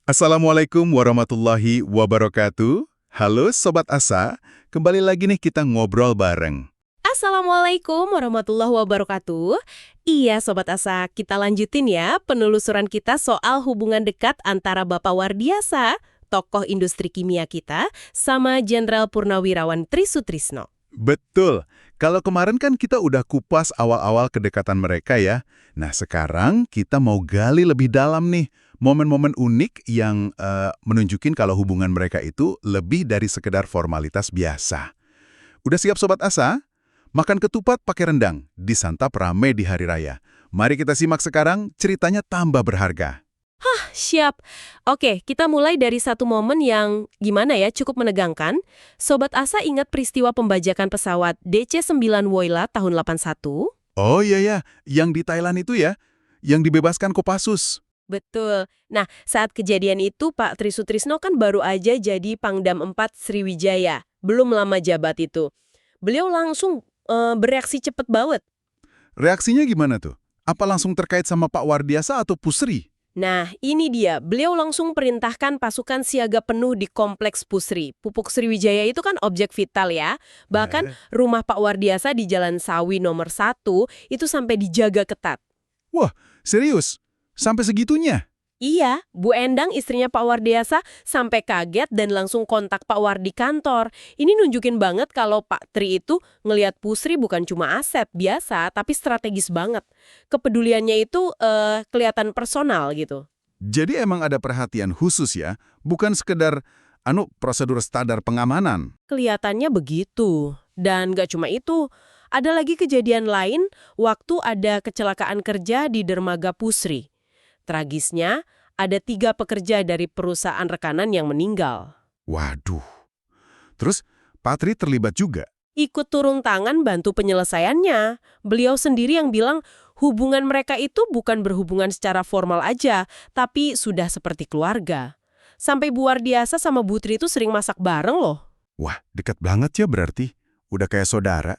Assalamualaikum warahmatullahi wabarakatuh. Halo Sobat Asa, kembali lagi nih kita ngobrol bareng. Assalamualaikum warahmatullahi wabarakatuh. Iya Sobat Asa, kita lanjutin ya penelusuran kita soal hubungan dekat antara Bapak Wardiasa, tokoh industri kimia kita, sama Jenderal Purnawirawan Trisutrisno. Betul, kalau kemarin kan kita udah kupas awal-awal kedekatan mereka ya. Nah sekarang kita mau gali lebih dalam nih, momen-momen unik yang menunjukin kalau hubungan mereka itu lebih dari sekedar formalitas biasa. Udah siap Sobat Asa? Makan ketupat pakai rendang, disantap rame di hari raya. Mari kita simak sekarang, ceritanya tambah berharga. Siap. Oke, kita mulai dari satu momen yang gimana ya, cukup menegangkan. Sobat Asa ingat peristiwa pembajakan pesawat DC-9 Woyla tahun 81? Oh iya ya, yang di Thailand itu ya, yang dibebaskan Kopassus. Betul. Nah, saat kejadian itu Pak Trisutrisno kan baru aja jadi Pangdam 4 Sriwijaya. Belum lama jabat itu. Beliau langsung bereaksi cepet banget. Reaksinya gimana tuh? Apa langsung terkait sama Pak Wardiasa atau Pusri? Nah, ini dia. Beliau langsung perintahkan pasukan siaga penuh di Kompleks Pusri. Pupuk Sriwijaya itu kan objek vital ya. Bahkan rumah Pak Wardiasa di Jalan Sawi nomor 1 itu sampai dijaga ketat. Wah, serius? Sampai segitunya? Iya, Bu Endang istrinya Pak Wardiasa sampai kaget dan langsung kontak Pak Wardi kantor. Ini nunjukin banget kalau Pak Tri itu ngelihat Pusri bukan cuma aset biasa, tapi strategis banget. Kepeduliannya itu kelihatan personal gitu. Jadi emang ada perhatian khusus ya, bukan sekedar prosedur standar pengamanan. Kelihatannya begitu. Dan gak cuma itu, ada lagi kejadian lain waktu ada kecelakaan kerja di dermaga Pusri. Tragisnya, ada 3 pekerja dari perusahaan rekanan yang meninggal. Waduh. Terus, Patri terlibat juga? Ikut turun tangan bantu penyelesaiannya. Beliau sendiri yang bilang hubungan mereka itu bukan berhubungan secara formal aja, tapi sudah seperti keluarga. Sampai Bu Wardiasa sama Bu Tri itu sering masak bareng loh. Wah, dekat banget ya berarti. Udah kayak saudara.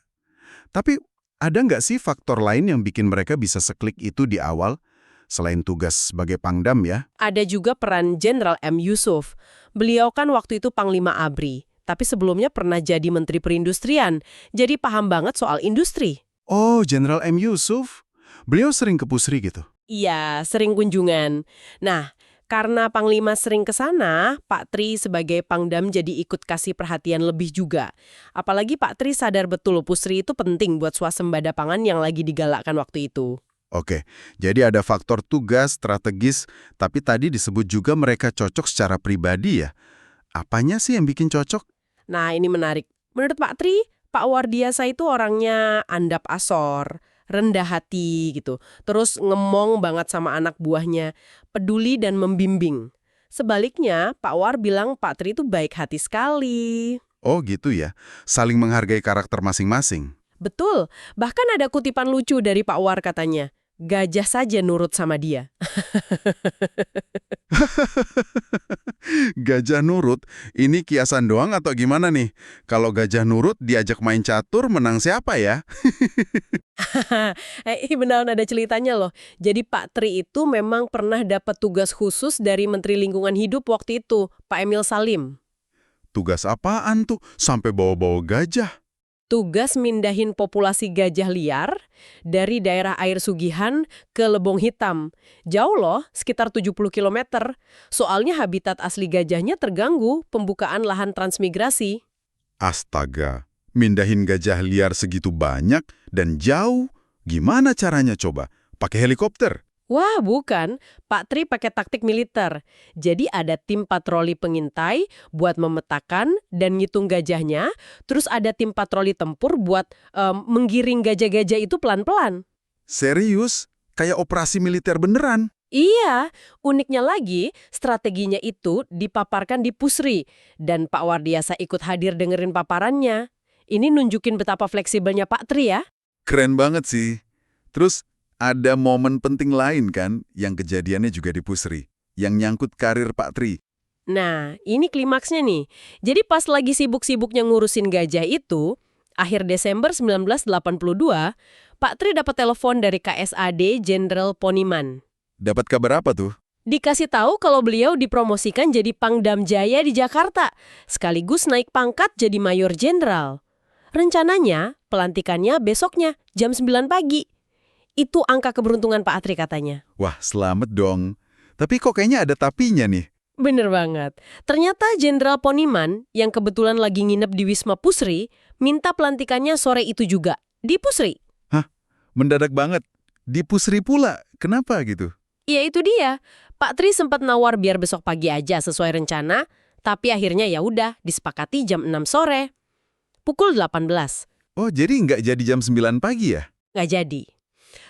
Tapi, ada nggak sih faktor lain yang bikin mereka bisa seklik itu di awal? Selain tugas sebagai Pangdam ya? Ada juga peran Jenderal M. Yusuf. Beliau kan waktu itu Panglima ABRI, tapi sebelumnya pernah jadi Menteri Perindustrian, jadi paham banget soal industri. Oh, Jenderal M. Yusuf. Beliau sering ke Pusri gitu? Iya, sering kunjungan. Nah, karena Panglima sering ke sana, Pak Tri sebagai Pangdam jadi ikut kasih perhatian lebih juga. Apalagi Pak Tri sadar betul Pusri itu penting buat swasembada pangan yang lagi digalakkan waktu itu. Oke, jadi ada faktor tugas, strategis, tapi tadi disebut juga mereka cocok secara pribadi ya. Apanya sih yang bikin cocok? Nah, ini menarik. Menurut Pak Tri, Pak Wardiasa itu orangnya andap asor, rendah hati gitu. Terus ngemong banget sama anak buahnya, peduli dan membimbing. Sebaliknya, Pak War bilang Pak Tri itu baik hati sekali. Oh gitu ya, saling menghargai karakter masing-masing. Betul, bahkan ada kutipan lucu dari Pak War katanya, gajah saja nurut sama dia. Gajah nurut, ini kiasan doang atau gimana nih? Kalau gajah nurut diajak main catur, menang siapa ya? Beneran ada ceritanya loh. Jadi Pak Tri itu memang pernah dapat tugas khusus dari Menteri Lingkungan Hidup waktu itu, Pak Emil Salim. Tugas apaan tuh? Sampai bawa-bawa gajah. Tugas mindahin populasi gajah liar dari daerah air Sugihan ke Lebong Hitam. Jauh loh, sekitar 70 kilometer. Soalnya habitat asli gajahnya terganggu pembukaan lahan transmigrasi. Astaga, mindahin gajah liar segitu banyak dan jauh. Gimana caranya coba? Pakai helikopter? Wah, bukan. Pak Tri pakai taktik militer. Jadi ada tim patroli pengintai buat memetakan dan ngitung gajahnya, terus ada tim patroli tempur buat menggiring gajah-gajah itu pelan-pelan. Serius? Kayak operasi militer beneran? Iya, uniknya lagi, strateginya itu dipaparkan di Pusri, dan Pak Wardiasa ikut hadir dengerin paparannya. Ini nunjukin betapa fleksibelnya Pak Tri ya. Keren banget sih. Terus, ada momen penting lain kan yang kejadiannya juga di Pusri, yang nyangkut karir Pak Tri. Nah, ini klimaksnya nih. Jadi pas lagi sibuk-sibuknya ngurusin gajah itu, akhir Desember 1982, Pak Tri dapat telepon dari KSAD Jenderal Poniman. Dapat kabar apa tuh? Dikasih tahu kalau beliau dipromosikan jadi Pangdam Jaya di Jakarta, sekaligus naik pangkat jadi Mayor Jenderal. Rencananya, pelantikannya besoknya, jam 9 pagi. Itu angka keberuntungan Pak Atri katanya. Wah, selamat dong. Tapi kok kayaknya ada tapinya nih. Bener banget. Ternyata Jenderal Poniman, yang kebetulan lagi nginep di Wisma Pusri, minta pelantikannya sore itu juga, di Pusri. Hah? Mendadak banget. Di Pusri pula. Kenapa gitu? Ya itu dia. Pak Tri sempat nawar biar besok pagi aja sesuai rencana, tapi akhirnya ya udah disepakati jam 6 sore. Pukul 18. Oh, jadi nggak jadi jam 9 pagi ya? Nggak jadi.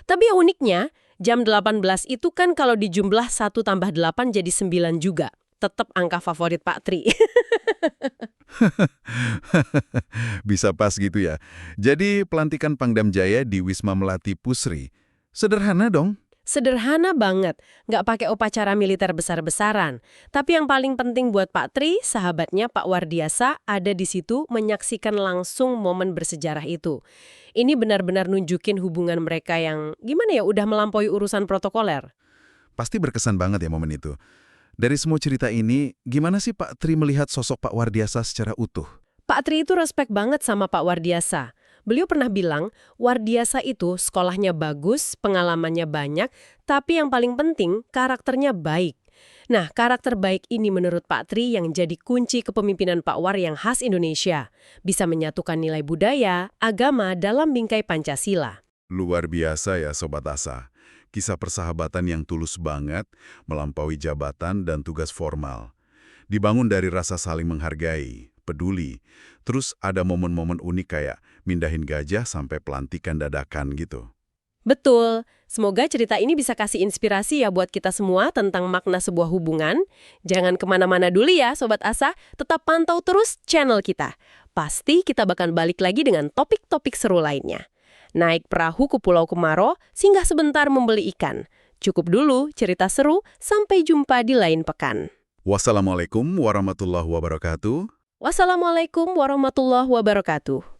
Tapi yang uniknya, jam 18 itu kan kalau dijumlah 1 tambah 8 jadi 9 juga. Tetap angka favorit Pak Tri. Bisa pas gitu ya. Jadi pelantikan Pangdam Jaya di Wisma Melati Pusri. Sederhana dong. Sederhana banget, nggak pakai upacara militer besar-besaran. Tapi yang paling penting buat Pak Tri, sahabatnya Pak Wardiasa ada di situ menyaksikan langsung momen bersejarah itu. Ini benar-benar nunjukin hubungan mereka yang gimana ya, udah melampaui urusan protokoler. Pasti berkesan banget ya momen itu. Dari semua cerita ini, gimana sih Pak Tri melihat sosok Pak Wardiasa secara utuh? Pak Tri itu respect banget sama Pak Wardiasa. Beliau pernah bilang, Wardiasa itu sekolahnya bagus, pengalamannya banyak, tapi yang paling penting, karakternya baik. Nah, karakter baik ini menurut Pak Tri yang jadi kunci kepemimpinan Pak War yang khas Indonesia. Bisa menyatukan nilai budaya, agama dalam bingkai Pancasila. Luar biasa ya Sobat Asa. Kisah persahabatan yang tulus banget, melampaui jabatan dan tugas formal. Dibangun dari rasa saling menghargai, peduli. Terus ada momen-momen unik kayak mindahin gajah sampai pelantikan dadakan gitu. Betul. Semoga cerita ini bisa kasih inspirasi ya buat kita semua tentang makna sebuah hubungan. Jangan kemana-mana dulu ya Sobat Asa, tetap pantau terus channel kita. Pasti kita bakal balik lagi dengan topik-topik seru lainnya. Naik perahu ke Pulau Kemaro, singgah sebentar membeli ikan. Cukup dulu cerita seru, sampai jumpa di lain pekan. Wassalamualaikum warahmatullahi wabarakatuh. Wassalamualaikum warahmatullahi wabarakatuh.